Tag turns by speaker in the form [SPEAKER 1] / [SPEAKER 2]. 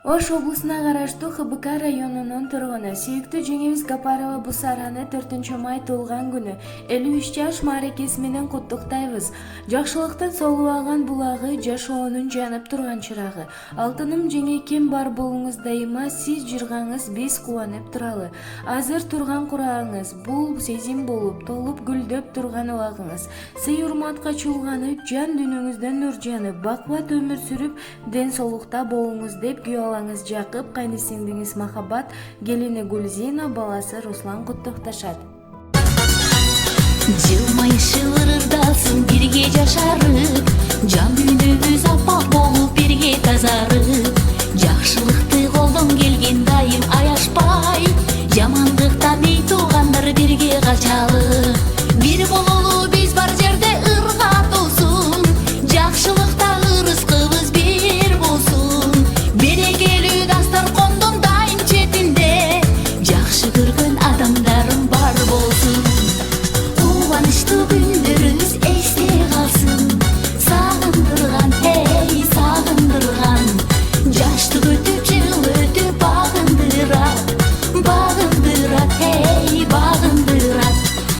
[SPEAKER 1] Ош облусуна караштуу ХБК районунун тургуну сүйүктүү жеңебиз Гапарова Бусараны 4 май туулган күнү 53 жаш мааракеси менен куттуктайбыз. Жакшылыктын солубаган булагы, жашоонун жанып турган чырагы. Алтыным жеңекем бар болуңуз дайыма, сиз жыргаңыз биз кубанып туралы. Азыр турган курагыңыз бул сезим болуп, толуп гүлдөп турган убагыңыз. Сый урматка чуулганып, жан дүнүңүздөн нур жанып, бакубат өмүр сүрүп, ден соолукта болуңуз деп Алаңыз Жакып, кайнысиңдиңиз Махаббат, келини Гүлзина, баласы Руслан куттукташат.
[SPEAKER 2] Жылмайышы ырырдасын бирге жашарып, жан дүйнөбүз аппак болуп бирге тазарып, жакшылыкты колдон келген дайым аяшпай, жамандыктан үй туугандар бирге качалы.